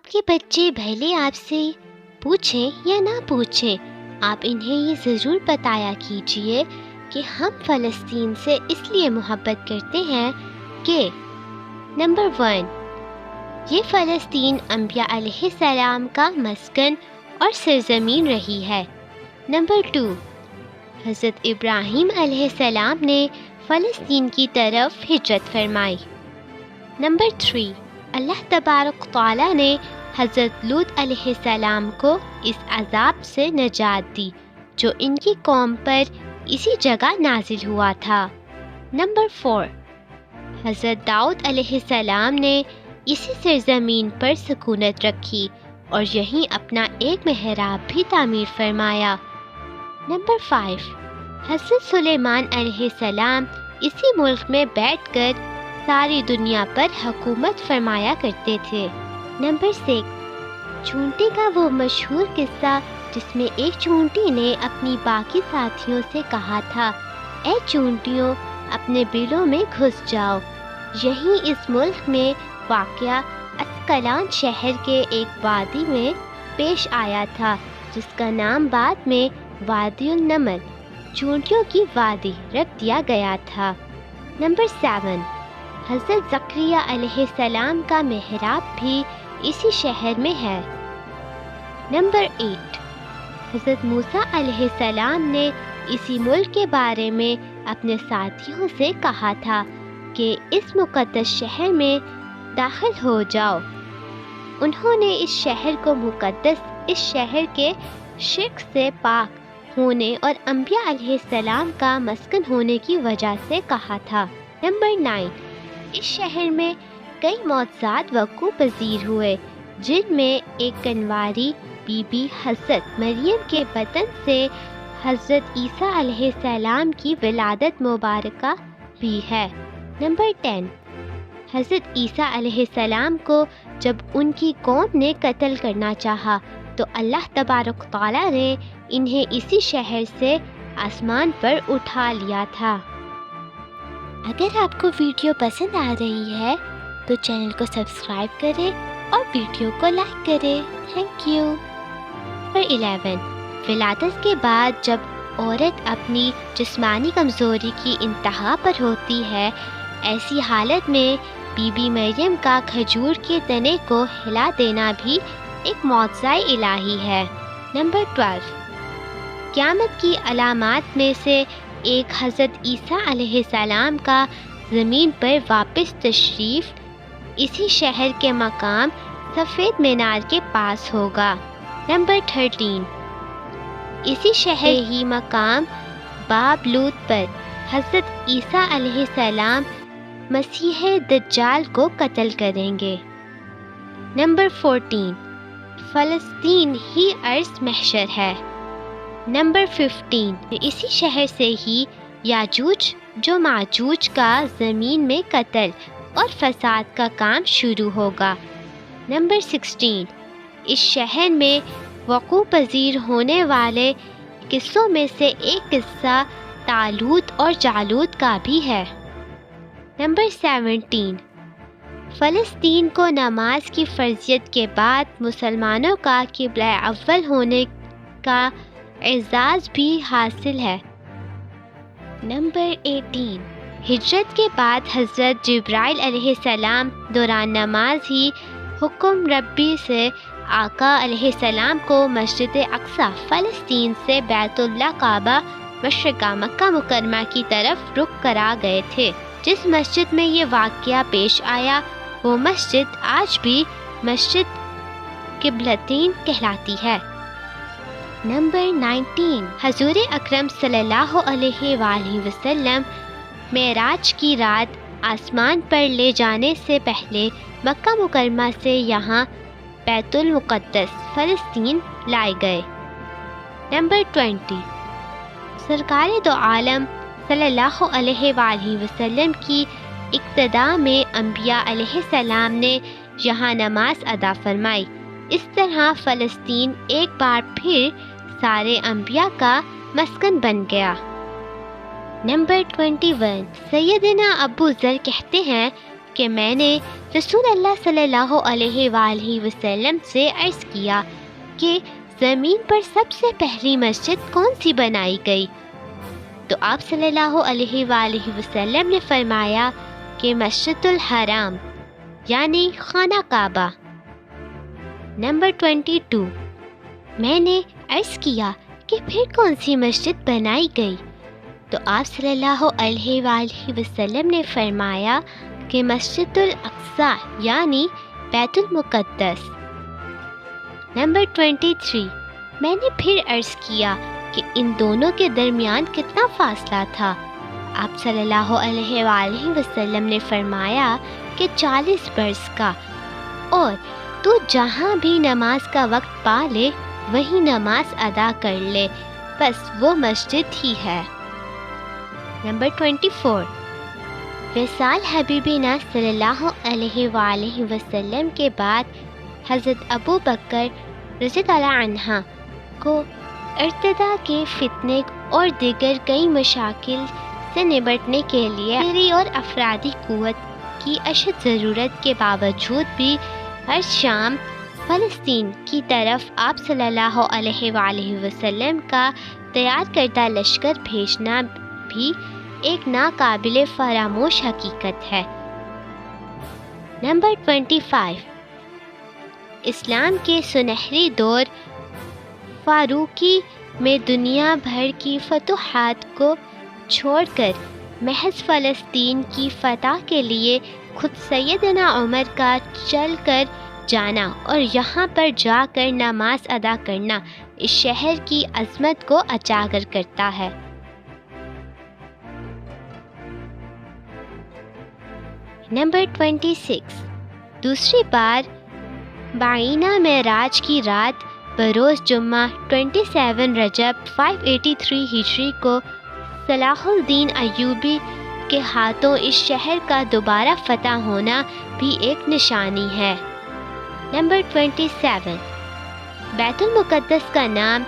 آپ کے بچے بھلے آپ سے پوچھیں یا نہ پوچھیں، آپ انہیں یہ ضرور بتایا کیجیے کہ ہم فلسطین سے اس لیے محبت کرتے ہیں کہ نمبر 1، یہ فلسطین انبیاء علیہ السلام کا مسکن اور سرزمین رہی ہے۔ نمبر 2، حضرت ابراہیم علیہ السلام نے فلسطین کی طرف ہجرت فرمائی۔ نمبر 3، اللہ تبارک تعالیٰ نے حضرت لوط علیہ السلام کو اس عذاب سے نجات دی جو ان کی قوم پر اسی جگہ نازل ہوا تھا۔ نمبر 4، حضرت داؤد علیہ السلام نے اسی سرزمین پر سکونت رکھی اور یہیں اپنا ایک محراب بھی تعمیر فرمایا۔ نمبر 5، حضرت سلیمان علیہ السلام اسی ملک میں بیٹھ کر ساری دنیا پر حکومت فرمایا کرتے تھے۔ نمبر 6، چونٹی کا وہ مشہور قصہ جس میں ایک چونٹی نے اپنی باقی ساتھیوں سے کہا تھا، اے چونٹیوں اپنے بلوں میں گھس جاؤ، یہیں اس ملک میں واقع اسقلان شہر کے ایک وادی میں پیش آیا تھا جس کا نام بعد میں وادی النمل چونٹیوں کی وادی رکھ دیا گیا تھا۔ نمبر 7، حضرت زکریا علیہ السلام کا محراب بھی اسی شہر میں ہے۔ نمبر 8، حضرت موسیٰ علیہ السلام نے اسی ملک کے بارے میں اپنے ساتھیوں سے کہا تھا کہ اس مقدس شہر میں داخل ہو جاؤ۔ انہوں نے اس شہر کو مقدس، اس شہر کے شرک سے پاک ہونے اور انبیاء علیہ السلام کا مسکن ہونے کی وجہ سے کہا تھا۔ نمبر 9، اس شہر میں کئی معجزات وقوع پذیر ہوئے جن میں ایک کنواری بی بی حضرت مریم کے بطن سے حضرت عیسیٰ علیہ السلام کی ولادت مبارکہ بھی ہے۔ نمبر 10، حضرت عیسیٰ علیہ السلام کو جب ان کی قوم نے قتل کرنا چاہا تو اللہ تبارک تعالیٰ نے انہیں اسی شہر سے آسمان پر اٹھا لیا تھا۔ اگر آپ کو ویڈیو پسند آ رہی ہے تو چینل کو سبسکرائب کریں اور ویڈیو کو لائک کریں۔ Thank you. نمبر 11، ولادت کے بعد جب عورت اپنی جسمانی کمزوری کی انتہا پر ہوتی ہے، ایسی حالت میں بی بی مریم کا کھجور کے تنے کو ہلا دینا بھی ایک معجزہ الہی ہے۔ نمبر 12، قیامت کی علامات میں سے ایک حضرت عیسیٰ علیہ السلام کا زمین پر واپس تشریف اسی شہر کے مقام سفید مینار کے پاس ہوگا۔ نمبر 13، اسی شہر ہی مقام باب لوط پر حضرت عیسیٰ علیہ السلام مسیح دجال کو قتل کریں گے۔ نمبر 14، فلسطین ہی عرض محشر ہے۔ نمبر 15، اسی شہر سے ہی یاجوج جو ماجوج کا زمین میں قتل اور فساد کا کام شروع ہوگا۔ نمبر 16، اس شہر میں وقوع پذیر ہونے والے قصوں میں سے ایک قصہ طالوت اور جالوت کا بھی ہے۔ نمبر 17، فلسطین کو نماز کی فرضیت کے بعد مسلمانوں کا قبلہ اول ہونے کا اعزاز بھی حاصل ہے۔ نمبر 18، ہجرت کے بعد حضرت جبرائیل علیہ السلام دوران نماز ہی حکم ربی سے آقا علیہ السلام کو مسجد اقصی فلسطین سے بیت اللہ کعبہ مشرقہ مکہ مکرمہ کی طرف رخ کرا گئے تھے۔ جس مسجد میں یہ واقعہ پیش آیا وہ مسجد آج بھی مسجد قبلتین کہلاتی ہے۔ نمبر 19، حضور اکرم صلی اللہ علیہ وآلہ وسلم معراج کی رات آسمان پر لے جانے سے پہلے مکہ مکرمہ سے یہاں بیت المقدس فلسطین لائے گئے۔ نمبر 20، سرکار دو عالم صلی اللہ علیہ وآلہ وسلم کی اقتداء میں انبیاء علیہ السلام نے یہاں نماز ادا فرمائی۔ اس طرح فلسطین ایک بار پھر سارے انبیاء کا مسکن بن گیا۔ نمبر 21، سیدنا ابو ذر کہتے ہیں کہ میں نے رسول اللہ صلی اللہ علیہ وآلہ وسلم سے عرض کیا کہ زمین پر سب سے پہلی مسجد کون سی بنائی گئی؟ تو آپ صلی اللہ علیہ وآلہ وسلم نے فرمایا کہ مسجد الحرام یعنی خانہ کعبہ۔ نمبر 22، میں نے عرض کیا کہ پھر کون سی مسجد بنائی گئی؟ تو آپ صلی اللہ علیہ وآلہ وسلم نے فرمایا کہ مسجد الاقصی یعنی بیت المقدس۔ نمبر 23، میں نے پھر عرض کیا کہ ان دونوں کے درمیان کتنا فاصلہ تھا؟ آپ صلی اللہ علیہ وآلہ وسلم نے فرمایا کہ 40 برس کا، اور تو جہاں بھی نماز کا وقت پا لے وہی نماز ادا کر لے، بس وہ مسجد ہی ہے۔ نمبر 24، وصال حبیبنا صلی اللہ علیہ وآلہ وسلم کے بعد حضرت ابو بکر رضی اللہ عنہ کو ارتداء کے فتنے اور دیگر کئی مشاکل سے نمٹنے کے لیے عسکری اور افرادی قوت کی اشد ضرورت کے باوجود بھی ہر شام فلسطین کی طرف آپ صلی اللہ علیہ وآلہ وسلم کا تیار کردہ لشکر بھیجنا بھی ایک ناقابل فراموش حقیقت ہے۔ نمبر 25، اسلام کے سنہری دور فاروقی میں دنیا بھر کی فتوحات کو چھوڑ کر محض فلسطین کی فتح کے لیے خود سیدنا عمر کا چل کر جانا اور یہاں پر جا کر نماز ادا کرنا اس شہر کی عظمت کو اجاگر کرتا ہے۔ نمبر 26، دوسری بار بعینہ معراج کی رات بروز جمعہ 27 رجب 583 ہجری کو صلاح الدین ایوبی کے ہاتھوں اس شہر کا دوبارہ فتح ہونا بھی ایک نشانی ہے۔ نمبر 27، بیت المقدس کا نام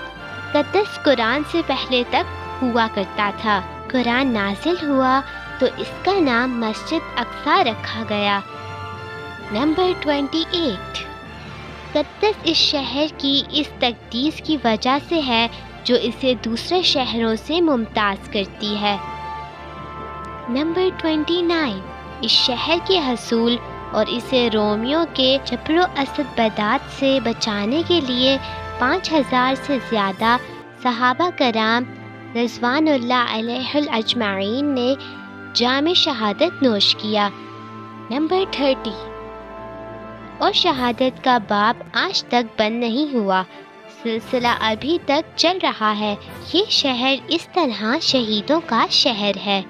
قدس قرآن سے پہلے تک ہوا کرتا تھا۔ قرآن نازل ہوا تو اس کا نام مسجد اقصی رکھا گیا۔ نمبر 28، قدس اس شہر کی اس تقدیس کی وجہ سے ہے جو اسے دوسرے شہروں سے ممتاز کرتی ہے۔ نمبر 29، اس شہر کے حصول اور اسے رومیوں کے جبر و اسد بدات سے بچانے کے لیے 5000 سے زیادہ صحابہ کرام رضوان اللہ علیہ اجمعین نے جام شہادت نوش کیا۔ نمبر 30، اور شہادت کا باب آج تک بند نہیں ہوا، سلسلہ ابھی تک چل رہا ہے۔ یہ شہر اس طرح شہیدوں کا شہر ہے۔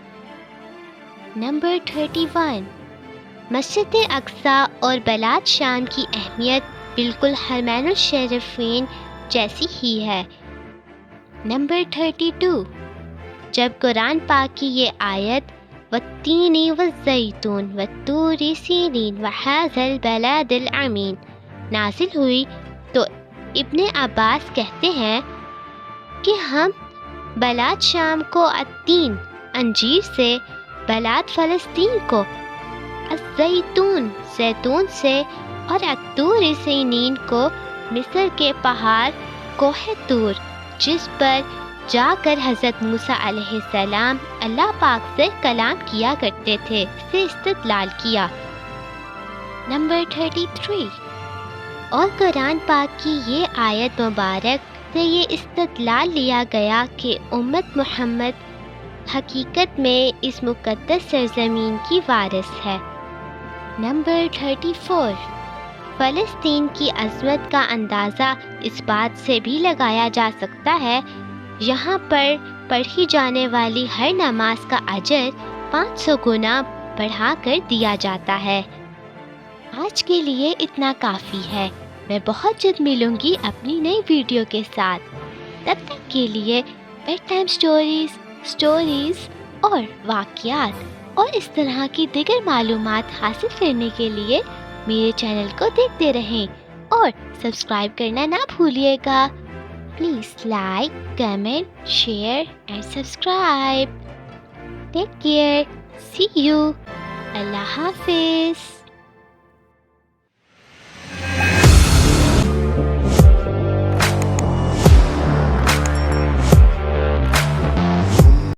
نمبر 31، مسجد اقصی اور بلاد شام کی اہمیت بالکل حرمین الشریفین جیسی ہی ہے۔ نمبر 32، جب قرآن پاک کی یہ آیت والتین والزیتون والطور سینین وہذا البلد الامین نازل ہوئی تو ابن عباس کہتے ہیں کہ ہم بلاد شام کو التین انجیر سے، بلاد فلسطین کو الزیتون زیتون سے، اور الطور سینین کو مصر کے پہاڑ کوہ طور جس پر جا کر حضرت موسیٰ علیہ السلام اللہ پاک سے کلام کیا کرتے تھے سے استدلال کیا۔ نمبر 33، اور قرآن پاک کی یہ آیت مبارک سے یہ استدلال لیا گیا کہ امت محمد حقیقت میں اس مقدس سرزمین کی وارث ہے۔ نمبر 34، فلسطین کی عظمت کا اندازہ اس بات سے بھی لگایا جا سکتا ہے یہاں پر پڑھی جانے والی ہر نماز کا اجر 500 گنا بڑھا کر دیا جاتا ہے۔ آج کے لیے اتنا کافی ہے، میں بہت جلد ملوں گی اپنی نئی ویڈیو کے ساتھ۔ تب تک کے لیے بیڈ ٹائم سٹوریز اور واقعات اور اس طرح کی دیگر معلومات حاصل کرنے کے لیے میرے چینل کو دیکھتے رہیں اور سبسکرائب کرنا نہ بھولیے گا۔ Please like, comment, share and subscribe. Take care. See you. اللہ حافظ.